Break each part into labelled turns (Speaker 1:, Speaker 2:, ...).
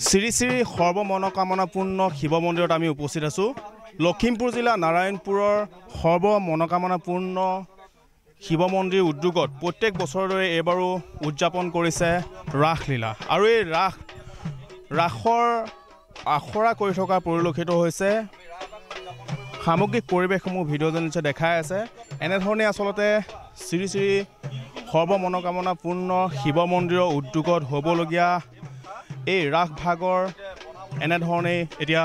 Speaker 1: শ্ৰী শ্ৰী সৰ্বমনোকামনাপূৰ্ণ শিৱ মন্দিৰত আমি উপস্থিত আছোঁ। লখিমপুৰ জিলা নাৰায়ণপুৰৰ সৰ্বমনোকামনাপূৰ্ণ শিৱ মন্দিৰ উদ্যোগত প্ৰত্যেক বছৰৰ দৰে এইবাৰো উদযাপন কৰিছে ৰাসলীলা আৰু এই ৰাসৰ আখৰা কৰি থকা পৰিলক্ষিত হৈছে। সামগ্ৰিক পৰিৱেশসমূহ ভিডিঅ' জৰিয়তে দেখাই আছে। এনেধৰণে আচলতে শ্ৰী শ্ৰী সৰ্বমনোকামনাপূৰ্ণ শিৱ মন্দিৰৰ উদ্যোগত হ'বলগীয়া এই ৰাস ভাগৰ এনেধৰণে এতিয়া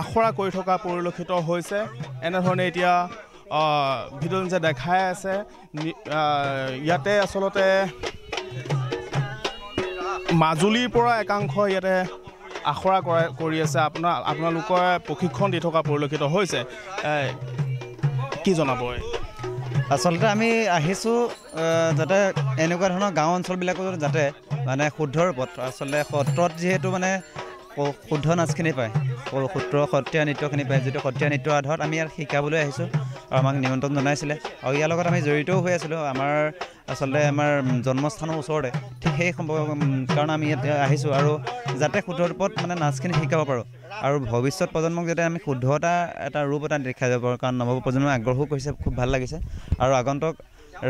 Speaker 1: আখৰা কৰি থকা পৰিলক্ষিত হৈছে। এনেধৰণে এতিয়া ভিডিঅ' যে দেখাই আছে ইয়াতে আচলতে মাজুলীৰ পৰা একাংশ ইয়াতে আখৰা কৰি আছে। আপোনালোকৰ প্ৰশিক্ষণ দি থকা পৰিলক্ষিত হৈছে। কি জনাব?
Speaker 2: আচলতে আমি আহিছোঁ যাতে এনেকুৱা ধৰণৰ গাঁও অঞ্চলবিলাকত যাতে মানে শুদ্ধ ৰূপত আচলতে সত্ৰত যিহেতু মানে শুদ্ধ নাচখিনি পায়, সত্ৰীয়া নৃত্যখিনি পায়, যিটো সত্ৰীয়া নৃত্যৰ আধাৰত আমি ইয়াত শিকাবলৈ আহিছোঁ আৰু আমাক নিমন্ত্ৰণ জনাইছিলে আৰু ইয়াৰ লগত আমি জড়িতও হৈ আছিলোঁ। আচলতে আমাৰ জন্মস্থানৰ ওচৰতে, ঠিক সেই কাৰণে আমি ইয়াত আহিছোঁ আৰু যাতে শুদ্ধ ৰূপত মানে নাচখিনি শিকাব পাৰোঁ আৰু ভৱিষ্যত প্ৰজন্মক যাতে আমি শুদ্ধতা এটা ৰূপ এটা দেখাই যাব পাৰোঁ। কাৰণ নৱ প্ৰজন্মই আগ্ৰহো কৰিছে, খুব ভাল লাগিছে আৰু আগন্তুক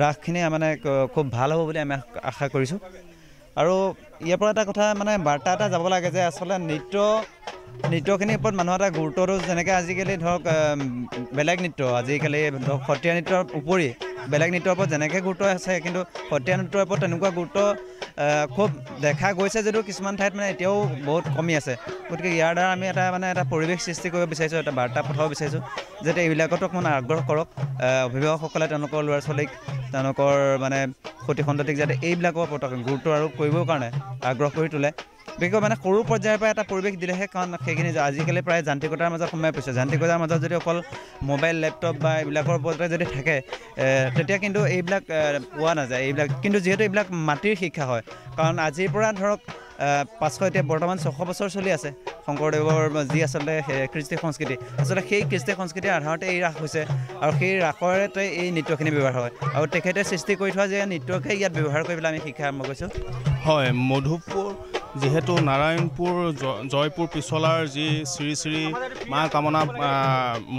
Speaker 2: ৰাসখিনি মানে খুব ভাল হ'ব বুলি আমি আশা কৰিছোঁ। আৰু ইয়াৰ পৰা এটা কথা মানে বাৰ্তা এটা যাব লাগে যে আচলতে নৃত্যখিনিৰ ওপৰত মানুহৰ এটা গুৰুত্বটো যেনেকৈ আজিকালি ধৰক বেলেগ নৃত্য, আজিকালি ধৰক সত্ৰীয়া নৃত্যৰ উপৰি বেলেগ নৃত্যৰ ওপৰত যেনেকৈ গুৰুত্ব আছে, কিন্তু সত্ৰীয়া নৃত্যৰ ওপৰত তেনেকুৱা গুৰুত্ব খুব দেখা গৈছে যদিও কিছুমান ঠাইত মানে এতিয়াও বহুত কমি আছে। গতিকে ইয়াৰ দ্বাৰা আমি এটা পৰিৱেশ সৃষ্টি কৰিব বিচাৰিছোঁ, এটা বাৰ্তা পঠাব বিচাৰিছোঁ যাতে এইবিলাকতো অকণমান আগ্ৰহ কৰক। অভিভাৱকসকলে তেওঁলোকৰ ল'ৰা ছোৱালীক, তেওঁলোকৰ মানে সতি সন্ততিক যাতে এইবিলাকৰ ওপৰত গুৰুত্ব আৰোপ কৰিবৰ কাৰণে আগ্ৰহ কৰি তোলে। বিশেষকৈ মানে সৰু পৰ্যায়ৰ পৰা এটা পৰিৱেশ দিলেহে, কাৰণ সেইখিনি আজিকালি প্ৰায় যান্ত্ৰিকতাৰ মাজত সোমাই পৰিছে। যান্ত্ৰিকতাৰ মাজত যদি অকল মোবাইল, লেপটপ বা এইবিলাকৰ ওপৰতে যদি থাকে তেতিয়া কিন্তু এইবিলাক পোৱা নাযায়। এইবিলাক কিন্তু যিহেতু এইবিলাক মাটিৰ শিক্ষা হয়, কাৰণ আজিৰ পৰা ধৰক 500 এতিয়া বৰ্তমান 600 বছৰ চলি আছে শংকৰদেৱৰ যি আচলতে কৃষ্টি সংস্কৃতি, আচলতে সেই কৃষ্টি সংস্কৃতিৰ আধাৰতে এই ৰাস হৈছে আৰু সেই ৰাসতে এই নৃত্যখিনি ব্যৱহাৰ হয় আৰু তেখেতে সৃষ্টি কৰি থোৱা যে নৃত্যকে ইয়াত ব্যৱহাৰ কৰি পেলাই আমি শিক্ষা আৰম্ভ কৰিছোঁ। হয়,
Speaker 1: মধুপুৰ যিহেতু নাৰায়ণপুৰ জয়পুৰ পিছলাৰ যি শ্ৰী শ্ৰী মা কামনা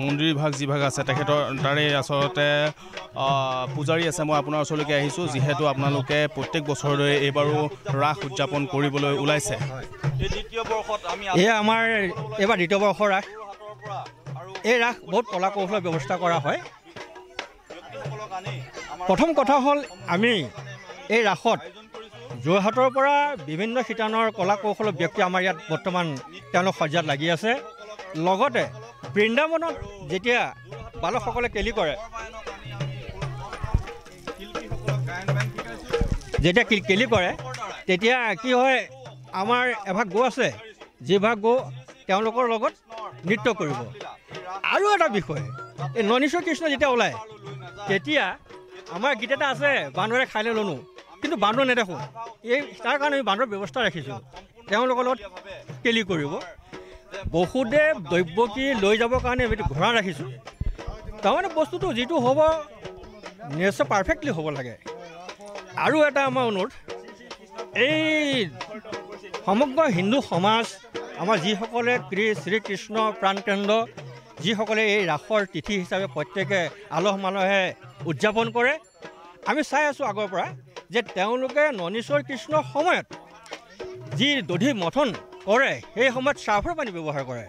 Speaker 1: মন্দিৰ ভাগ যিভাগ আছে তেখেতৰ তাৰে আচলতে পূজাৰী আছে। মই আপোনাৰ ওচৰলৈকে আহিছোঁ যিহেতু আপোনালোকে প্ৰত্যেক বছৰলৈ এইবাৰো ৰাস উদযাপন কৰিবলৈ ওলাইছে।
Speaker 3: এয়া আমাৰ এইবাৰ দ্বিতীয় বৰ্ষৰ ৰাস। এই ৰাস বহুত কলা কৌশলৰ ব্যৱস্থা কৰা হয়। প্ৰথম কথা হ'ল আমি এই ৰাসত যোৰহাটৰ পৰা বিভিন্ন শিতানৰ কলা কৌশলৰ ব্যক্তি আমাৰ ইয়াত বৰ্তমান তেওঁলোক সজ্জাত লাগি আছে। লগতে বৃন্দাবনত যেতিয়া বালকসকলে কেলি কৰে, তেতিয়া কি হয়, আমাৰ এভাগ গো আছে, যিভাগ গো তেওঁলোকৰ লগত নৃত্য কৰিব। আৰু এটা বিষয়, এই ননীশ্বৰ কৃষ্ণ যেতিয়া ওলায় তেতিয়া আমাৰ গীত এটা আছে, বান্দৰে খাই ল'নো, কিন্তু বান্দৰ নেদেখোঁ। তাৰ কাৰণে আমি বান্দৰ ব্যৱস্থা ৰাখিছোঁ, তেওঁলোকৰ লগত কেলি কৰিব। বসুদেৱ দৈৱকী লৈ যাবৰ কাৰণে আমি ঘোঁৰা ৰাখিছোঁ। তাৰমানে বস্তুটো যিটো হ'ব নিশ্চয় পাৰফেক্টলি হ'ব লাগে। আৰু এটা আমাৰ অনুৰোধ, এই সমগ্ৰ হিন্দু সমাজ, আমাৰ যিসকলে শ্ৰীকৃষ্ণ প্ৰাণকেন্দ্ৰ, যিসকলে এই ৰাসৰ তিথি হিচাপে প্ৰত্যেকে আলহ মালহে উদযাপন কৰে, আমি চাই আছোঁ আগৰ পৰা যে তেওঁলোকে ননীশ্বৰ কৃষ্ণৰ সময়ত যি দধি মথন কৰে সেই সময়ত চাৰ্ফৰ পানী ব্যৱহাৰ কৰে।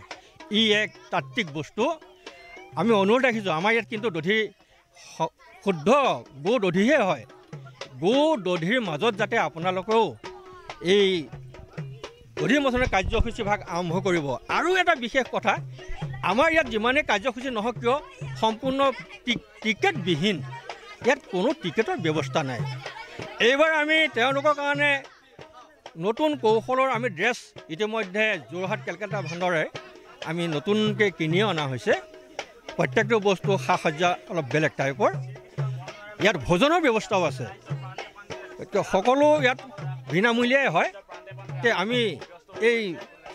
Speaker 3: ই এক তাত্ত্বিক বস্তু। আমি অনুৰোধ ৰাখিছোঁ, আমাৰ ইয়াত কিন্তু দধি শুদ্ধ গো দধিহে হয়। গো দধিৰ মাজত যাতে আপোনালোকেও এই দধি মথনৰ কাৰ্যসূচী ভাগ আৰম্ভ কৰিব। আৰু এটা বিশেষ কথা, আমাৰ ইয়াত যিমানেই কাৰ্যসূচী নহওক কিয় সম্পূৰ্ণ টিকেটবিহীন, ইয়াত কোনো টিকেটৰ ব্যৱস্থা নাই। এইবাৰ আমি তেওঁলোকৰ কাৰণে নতুন কৌশলৰ আমি ড্ৰেছ ইতিমধ্যে যোৰহাট কেলকাতা ভাণ্ডাৰে আমি নতুনকৈ কিনি অনা হৈছে। প্ৰত্যেকটো বস্তু সা সজ্জা অলপ বেলেগ টাইপৰ। ইয়াত ভোজনৰ ব্যৱস্থাও আছে, সকলো ইয়াত বিনামূলীয়াই হয়। আমি এই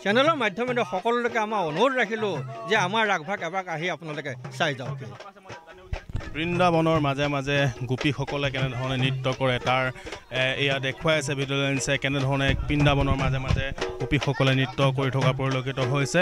Speaker 3: চেনেলৰ মাধ্যমেৰে সকলোলৈকে আমাৰ অনুৰোধ ৰাখিলোঁ যে আমাৰ ৰাসভাগ এবাৰ আহি আপোনালোকে চাই যাওক।
Speaker 1: বৃন্দাবনৰ মাজে মাজে গোপীসকলে কেনেধৰণে নৃত্য কৰে তাৰ এয়া দেখুৱাই আছে ভিডিঅ' লেন্সে কেনেধৰণে বৃন্দাবনৰ মাজে মাজে গোপীসকলে নৃত্য কৰি থকা পৰিলক্ষিত হৈছে